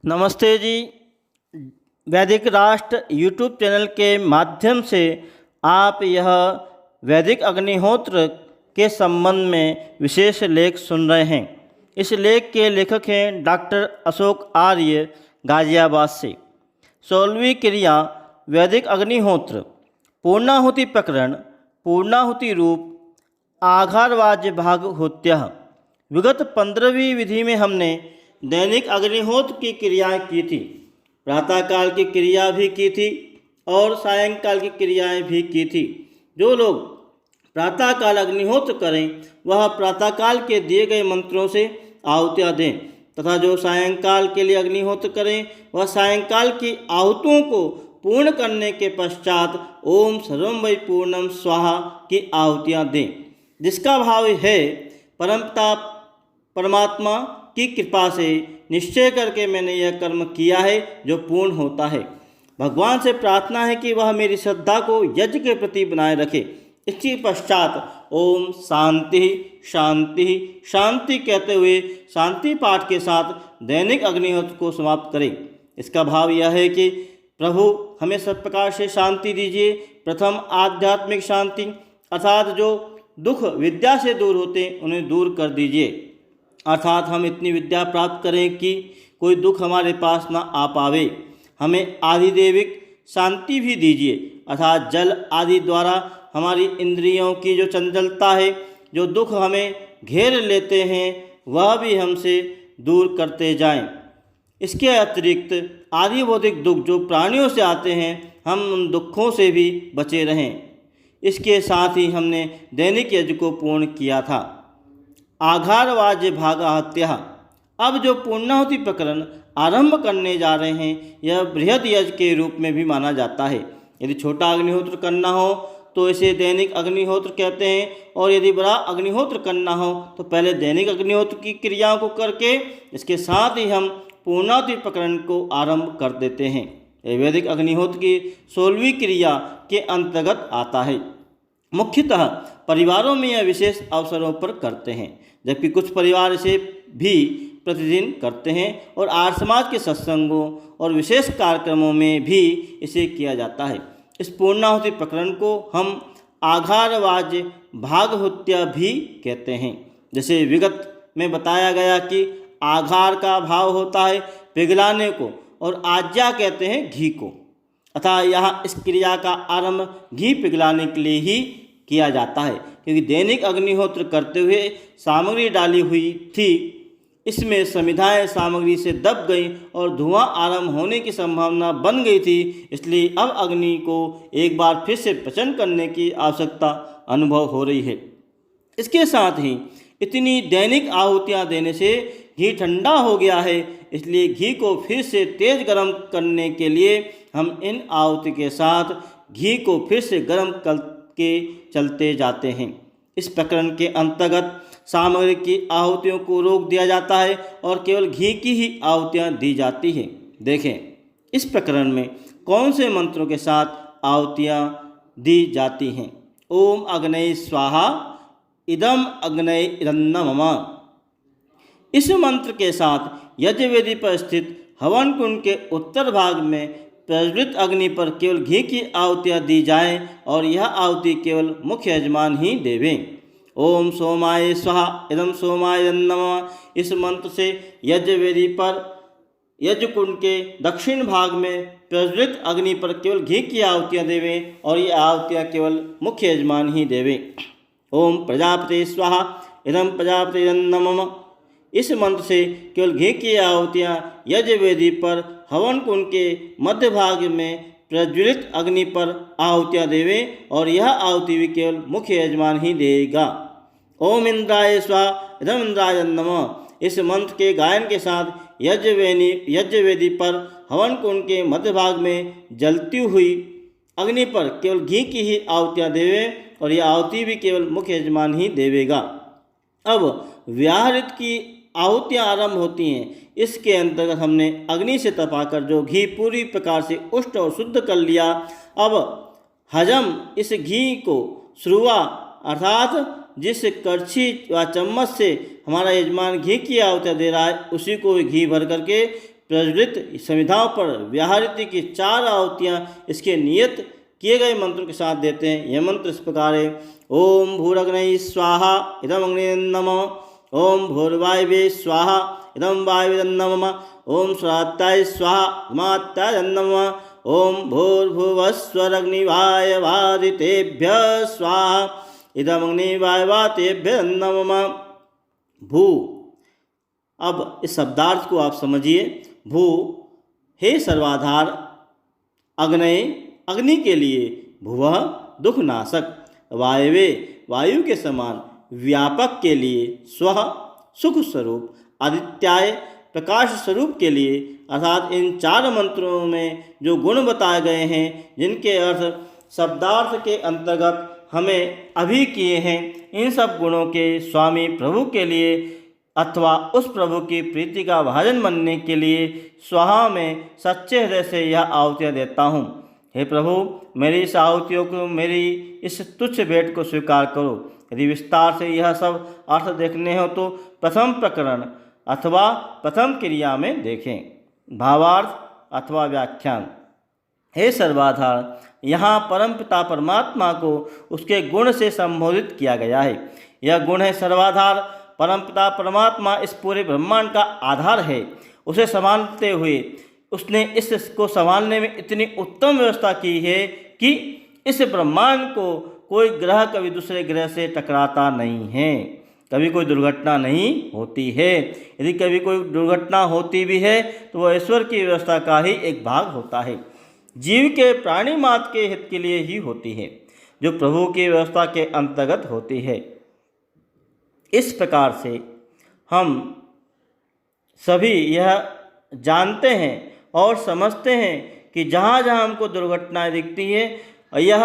नमस्ते जी। वैदिक राष्ट्र यूट्यूब चैनल के माध्यम से आप यह वैदिक अग्निहोत्र के संबंध में विशेष लेख सुन रहे हैं। इस लेख के लेखक हैं डॉक्टर अशोक आर्य, गाजियाबाद से। 16वीं क्रिया वैदिक अग्निहोत्र, पूर्णाहुति प्रकरण, पूर्णाहुति रूप, आघारवाज्य भाग होत्य। विगत 15वीं विधि में हमने दैनिक अग्निहोत्र की क्रियाएं की थी, प्रातःकाल की क्रिया भी की थी और सायंकाल की क्रियाएं भी की थी। जो लोग प्रातःकाल अग्निहोत्र करें वह प्रातःकाल के दिए गए मंत्रों से आहुतियाँ दें, तथा जो सायंकाल के लिए अग्निहोत्र करें वह सायंकाल की आहुतियों को पूर्ण करने के पश्चात ओम सर्वं वै पूर्णम स्वाहा की आहुतियाँ दें, जिसका भाव है परमपिता परमात्मा की कृपा से निश्चय करके मैंने यह कर्म किया है जो पूर्ण होता है। भगवान से प्रार्थना है कि वह मेरी श्रद्धा को यज्ञ के प्रति बनाए रखे। इसके पश्चात ओम शांति शांति शांति कहते हुए शांति पाठ के साथ दैनिक अग्निहोत्र को समाप्त करें। इसका भाव यह है कि प्रभु हमें सब प्रकार से शांति दीजिए। प्रथम आध्यात्मिक शांति, अर्थात जो दुख विद्या से दूर होते उन्हें दूर कर दीजिए, अर्थात हम इतनी विद्या प्राप्त करें कि कोई दुख हमारे पास ना आ पावे। हमें आधिदैविक शांति भी दीजिए, अर्थात जल आदि द्वारा हमारी इंद्रियों की जो चंचलता है, जो दुख हमें घेर लेते हैं, वह भी हमसे दूर करते जाएं। इसके अतिरिक्त आदि भौतिक दुख जो प्राणियों से आते हैं, हम उन दुखों से भी बचे रहें। इसके साथ ही हमने दैनिक यज्ञ को पूर्ण किया था। आघारवाज्य भागाहत्या। अब जो पूर्णाहुति प्रकरण आरंभ करने जा रहे हैं यह बृहद यज्ञ के रूप में भी माना जाता है। यदि छोटा अग्निहोत्र करना हो तो इसे दैनिक अग्निहोत्र कहते हैं, और यदि बड़ा अग्निहोत्र करना हो तो पहले दैनिक अग्निहोत्र की क्रियाओं को करके इसके साथ ही हम पूर्णाहुति प्रकरण को आरंभ कर देते हैं। यह वैदिक अग्निहोत्र की 16वीं क्रिया के अंतर्गत आता है। मुख्यतः परिवारों में यह विशेष अवसरों पर करते हैं, जबकि कुछ परिवार इसे भी प्रतिदिन करते हैं, और आर्य समाज के सत्संगों और विशेष कार्यक्रमों में भी इसे किया जाता है। इस पूर्णाहुति प्रकरण को हम आघारवाज्य भागहुत्या भी कहते हैं। जैसे विगत में बताया गया कि आघार का भाव होता है पिघलाने को, और आज्या कहते हैं घी को, अतः यहाँ इस क्रिया का आरंभ घी पिघलाने के लिए ही किया जाता है, क्योंकि दैनिक अग्निहोत्र करते हुए सामग्री डाली हुई थी, इसमें समिधाएं सामग्री से दब गई और धुआं आरंभ होने की संभावना बन गई थी। इसलिए अब अग्नि को एक बार फिर से प्रचन्न करने की आवश्यकता अनुभव हो रही है। इसके साथ ही इतनी दैनिक आहुतियाँ देने से घी ठंडा हो गया है, इसलिए घी को फिर से तेज गर्म करने के लिए हम इन आहुति के साथ घी को फिर से गर्म करके चलते जाते हैं। इस प्रकरण के अंतर्गत सामग्री की आहुतियों को रोक दिया जाता है और केवल घी की ही आहुतियाँ दी जाती हैं। देखें इस प्रकरण में कौन से मंत्रों के साथ आहुतियाँ दी जाती हैं। ओम अग्नये स्वाहा इदम अग्नये इदन्नम मम। इस मंत्र के साथ यज्ञवेदी पर स्थित हवन कुंड के उत्तर भाग में प्रज्वलित अग्नि पर केवल घी की आहुतियाँ दी जाएं, और यह आहुति केवल मुख्य यजमान ही देवें। ओम सोमाय स्वाहा इदम सोमाय नमः। इस मंत्र से यज्ञवेदी पर यज्ञ कुंड के दक्षिण भाग में प्रज्वलित अग्नि पर केवल घी की आहुतियाँ देवें, और ये आहुतियाँ केवल मुख्य यजमान ही देवें। ओम प्रजापते स्वाहा इदम प्रजापते नमः। इस मंत्र से केवल घी की आहुतियाँ यज्ञवेदी पर हवन कुंड के मध्य भाग में प्रज्वलित अग्नि पर आहुतियाँ देवें, और यह आहुति भी केवल मुख्य यजमान ही देगा। ओम इंद्राय स्वाहा इदम इंद्राय नमः। इस मंत्र के गायन के साथ यज्ञवेदी पर हवन कुंड के मध्य भाग में जलती हुई अग्नि पर केवल घी की ही आहुतियाँ देवें, और यह आहुति भी केवल मुख्य यजमान ही देवेगा। अब व्याहृत की आहुतियाँ आरंभ होती हैं। इसके अंतर्गत हमने अग्नि से तपाकर जो घी पूरी प्रकार से उष्ण और शुद्ध कर लिया, अब हजम इस घी को श्रुवा, अर्थात जिस कड़छी व चम्मच से हमारा यजमान घी की आहुतियाँ दे रहा है, उसी को घी भर करके प्रज्वलित संविधाओं पर व्याहृति की 4 आहुतियाँ इसके नियत किए गए मंत्रों के साथ देते हैं। यह मंत्र इस प्रकार है। ओम भूरग्नये स्वाहा इदम अग्नये नमः। ओम भूर्वायवे स्वाहा इदम वायवे नमः। ओम स्वात्ताय स्वाहा इदमात्ताय नमः। ओम भूर्भुवस्वरग्निवायवादितेभ्यः स्वाहा इदम अग्निवायवातेभ्यः नमः। भू, अब इस शब्दार्थ को आप समझिए। भू, हे सर्वाधार, अग्नये, अग्नि के लिए, भुवः, दुखनाशक, वायवे, वायु के समान, व्यापक के लिए, स्वः, सुख स्वरूप, आदित्याय, प्रकाश स्वरूप के लिए, अर्थात इन 4 मंत्रों में जो गुण बताए गए हैं, जिनके अर्थ शब्दार्थ के अंतर्गत हमें अभी किए हैं, इन सब गुणों के स्वामी प्रभु के लिए अथवा उस प्रभु की प्रीति का भाजन बनने के लिए स्वाहा में सच्चे हृदय से यह आहुतियाँ देता हूँ। हे प्रभु, मेरी इस आहुतियों को, मेरी इस तुच्छ भेंट को स्वीकार करो। यदि विस्तार से यह सब अर्थ देखने हो तो प्रथम प्रकरण अथवा प्रथम क्रिया में देखें। भावार्थ अथवा व्याख्यान। हे सर्वाधार, यहाँ परमपिता परमात्मा को उसके गुण से संबोधित किया गया है। यह गुण है सर्वाधार। परमपिता परमात्मा इस पूरे ब्रह्मांड का आधार है। उसे संभालते हुए उसने इसको संभालने में इतनी उत्तम व्यवस्था की है कि इस ब्रह्मांड को कोई ग्रह कभी दूसरे ग्रह से टकराता नहीं है, कभी कोई दुर्घटना नहीं होती है। यदि कभी कोई दुर्घटना होती भी है तो वह ईश्वर की व्यवस्था का ही एक भाग होता है, जीव के प्राणी मात्र के हित के लिए ही होती है, जो प्रभु की व्यवस्था के अंतर्गत होती है। इस प्रकार से हम सभी यह जानते हैं और समझते हैं कि जहाँ जहाँ हमको दुर्घटनाएं दिखती हैं, यह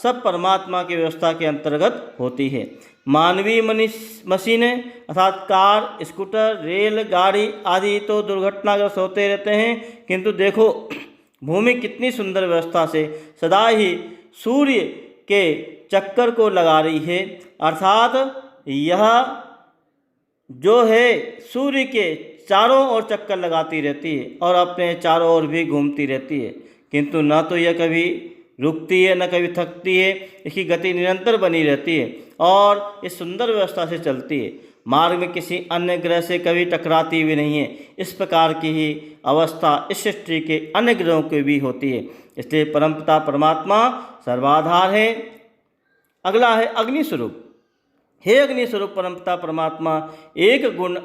सब परमात्मा की व्यवस्था के अंतर्गत होती है। मानवीय मशीनें अर्थात कार, स्कूटर, रेल गाड़ी आदि तो दुर्घटनाग्रस्त होते रहते हैं, किंतु देखो भूमि कितनी सुंदर व्यवस्था से सदा ही सूर्य के चक्कर को लगा रही है। अर्थात यह जो है सूर्य के चारों ओर चक्कर लगाती रहती है और अपने चारों ओर भी घूमती रहती है, किंतु न तो यह कभी रुकती है न कभी थकती है। इसकी गति निरंतर बनी रहती है और इस सुंदर व्यवस्था से चलती है। मार्ग में किसी अन्य ग्रह से कभी टकराती भी नहीं है। इस प्रकार की ही अवस्था इस सृष्टि के अन्य ग्रहों की भी होती है। इसलिए परमपिता परमात्मा सर्वाधार है। अगला है अग्नि स्वरूप। हे अग्नि स्वरूप परमपिता परमात्मा एक गुण,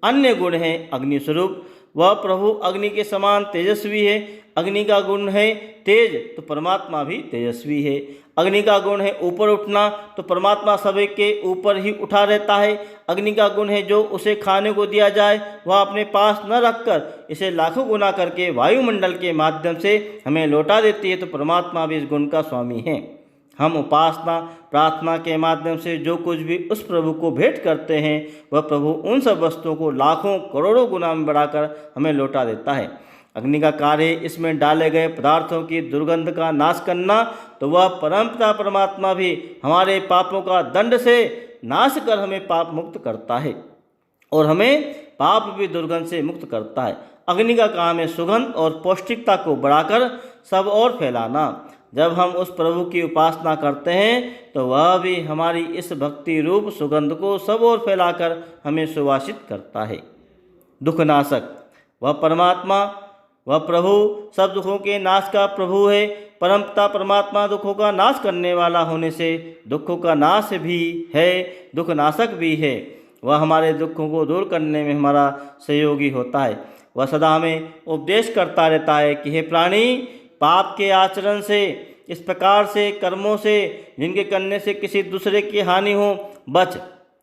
अन्य गुण है अग्नि स्वरूप। वह प्रभु अग्नि के समान तेजस्वी है। अग्नि का गुण है तेज, तो परमात्मा भी तेजस्वी है। अग्नि का गुण है ऊपर उठना, तो परमात्मा सभी के ऊपर ही उठा रहता है। अग्नि का गुण है जो उसे खाने को दिया जाए वह अपने पास न रखकर इसे लाखों गुना करके वायुमंडल के माध्यम से हमें लौटा देती है, तो परमात्मा भी इस गुण का स्वामी है। हम उपासना प्रार्थना के माध्यम से जो कुछ भी उस प्रभु को भेंट करते हैं, वह प्रभु उन सब वस्तुओं को लाखों करोड़ों गुना में बढ़ाकर हमें लौटा देता है। अग्नि का कार्य इसमें डाले गए पदार्थों की दुर्गंध का नाश करना, तो वह परमपिता परमात्मा भी हमारे पापों का दंड से नाश कर हमें पाप मुक्त करता है और हमें पाप भी दुर्गंध से मुक्त करता है। अग्नि का काम है सुगंध और पौष्टिकता को बढ़ाकर सब और फैलाना। जब हम उस प्रभु की उपासना करते हैं तो वह भी हमारी इस भक्ति रूप सुगंध को सब ओर फैलाकर हमें सुवासित करता है। दुखनाशक, वह परमात्मा, वह प्रभु सब दुखों के नाश का प्रभु है। परमपिता परमात्मा दुखों का नाश करने वाला होने से दुखों का नाश भी है, दुखनाशक भी है। वह हमारे दुखों को दूर करने में हमारा सहयोगी होता है। वह सदा हमें उपदेश करता रहता है कि हे प्राणी, पाप के आचरण से, इस प्रकार से कर्मों से जिनके करने से किसी दूसरे की हानि हो, बच,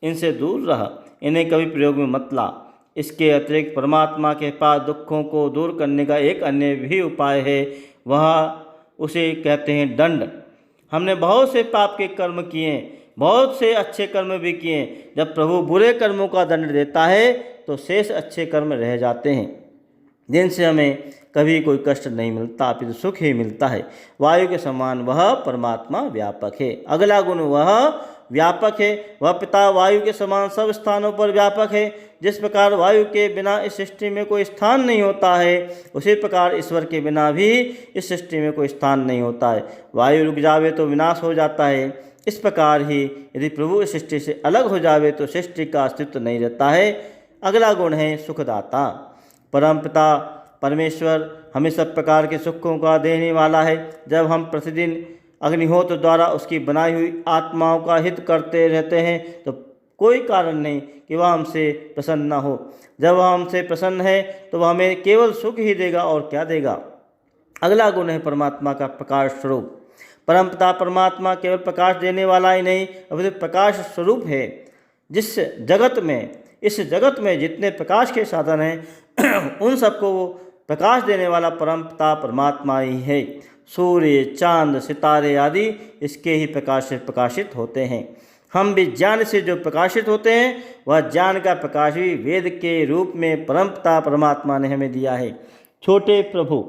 इनसे दूर रह, इन्हें कभी प्रयोग में मत ला। इसके अतिरिक्त परमात्मा के पास दुखों को दूर करने का एक अन्य भी उपाय है, वह उसे कहते हैं दंड। हमने बहुत से पाप के कर्म किए, बहुत से अच्छे कर्म भी किए। जब प्रभु बुरे कर्मों का दंड देता है तो शेष अच्छे कर्म रह जाते हैं, जिनसे हमें कभी कोई कष्ट नहीं मिलता, फिर सुख ही मिलता है। वायु के समान वह परमात्मा व्यापक है। अगला गुण वह व्यापक है। वह पिता वायु के समान सब स्थानों पर व्यापक है। जिस प्रकार वायु के बिना इस सृष्टि में कोई स्थान नहीं होता है, उसी प्रकार ईश्वर के बिना भी इस सृष्टि में कोई स्थान नहीं होता है। वायु रुक जावे तो विनाश हो जाता है। इस प्रकार ही यदि प्रभु इस सृष्टि से अलग हो जावे तो सृष्टि का अस्तित्व नहीं रहता है। अगला गुण है सुखदाता। परमपिता परमेश्वर हमें सब प्रकार के सुखों का देने वाला है। जब हम प्रतिदिन अग्निहोत्र द्वारा उसकी बनाई हुई आत्माओं का हित करते रहते हैं तो कोई कारण नहीं कि वह हमसे प्रसन्न न हो। जब वह हमसे प्रसन्न है तो वह हमें केवल सुख ही देगा और क्या देगा। अगला गुण है परमात्मा का प्रकाश स्वरूप। परमपिता परमात्मा केवल प्रकाश देने वाला ही नहीं अपितु प्रकाश स्वरूप है। इस जगत में जितने प्रकाश के साधन हैं उन सबको वो प्रकाश देने वाला परमपिता परमात्मा ही है। सूर्य, चांद, सितारे आदि इसके ही प्रकाश से प्रकाशित होते हैं। हम भी ज्ञान से जो प्रकाशित होते हैं वह ज्ञान का प्रकाश भी वेद के रूप में परमपिता परमात्मा ने हमें दिया है। छोटे प्रभु,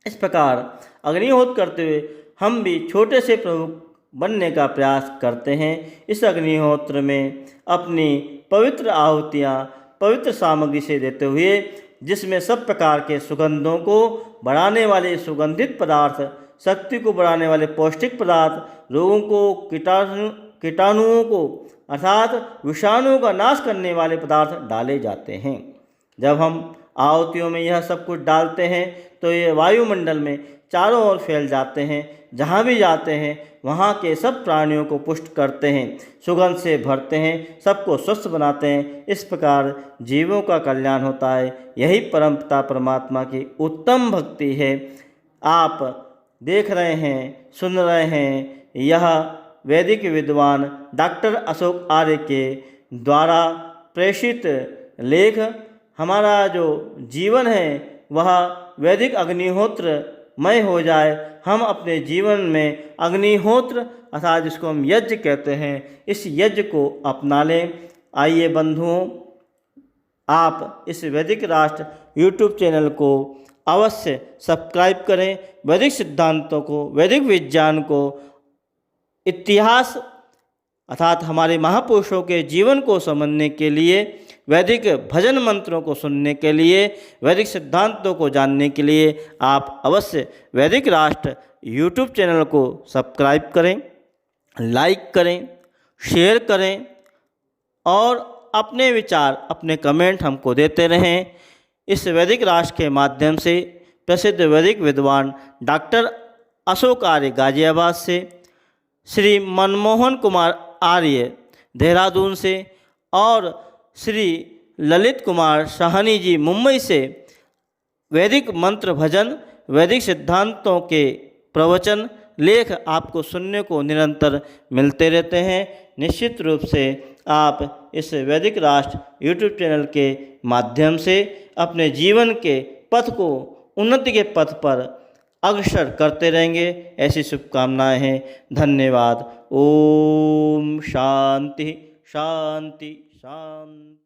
इस प्रकार अग्निहोत्र करते हुए हम भी छोटे से प्रभु बनने का प्रयास करते हैं। इस अग्निहोत्र में अपनी पवित्र आहुतियाँ पवित्र सामग्री से देते हुए, जिसमें सब प्रकार के सुगंधों को बढ़ाने वाले सुगंधित पदार्थ, शक्ति को बढ़ाने वाले पौष्टिक पदार्थ, रोगों को कीटाणुओं को अर्थात विषाणुओं का नाश करने वाले पदार्थ डाले जाते हैं। जब हम आहुतियों में यह सब कुछ डालते हैं तो ये वायुमंडल में चारों ओर फैल जाते हैं। जहाँ भी जाते हैं वहाँ के सब प्राणियों को पुष्ट करते हैं, सुगंध से भरते हैं, सबको स्वस्थ बनाते हैं। इस प्रकार जीवों का कल्याण होता है। यही परमपिता परमात्मा की उत्तम भक्ति है। आप देख रहे हैं, सुन रहे हैं, यह वैदिक विद्वान डॉक्टर अशोक आर्य के द्वारा प्रेषित लेख। हमारा जो जीवन है वह वैदिक अग्निहोत्रमय हो जाए। हम अपने जीवन में अग्निहोत्र अर्थात जिसको हम यज्ञ कहते हैं, इस यज्ञ को अपना लें। आइए बंधुओं, आप इस वैदिक राष्ट्र यूट्यूब चैनल को अवश्य सब्सक्राइब करें। वैदिक सिद्धांतों को, वैदिक विज्ञान को, इतिहास अर्थात हमारे महापुरुषों के जीवन को समझने के लिए, वैदिक भजन मंत्रों को सुनने के लिए, वैदिक सिद्धांतों को जानने के लिए आप अवश्य वैदिक राष्ट्र यूट्यूब चैनल को सब्सक्राइब करें, लाइक करें, शेयर करें और अपने विचार, अपने कमेंट हमको देते रहें। इस वैदिक राष्ट्र के माध्यम से प्रसिद्ध वैदिक विद्वान डॉक्टर अशोक आर्य गाजियाबाद से, श्री मनमोहन कुमार आर्य देहरादून से और श्री ललित कुमार साहनी जी मुंबई से वैदिक मंत्र भजन, वैदिक सिद्धांतों के प्रवचन, लेख आपको सुनने को निरंतर मिलते रहते हैं। निश्चित रूप से आप इस वैदिक राष्ट्र यूट्यूब चैनल के माध्यम से अपने जीवन के पथ को उन्नति के पथ पर अग्रसर करते रहेंगे, ऐसी शुभकामनाएं हैं। धन्यवाद। ओम शांति शांति शांति।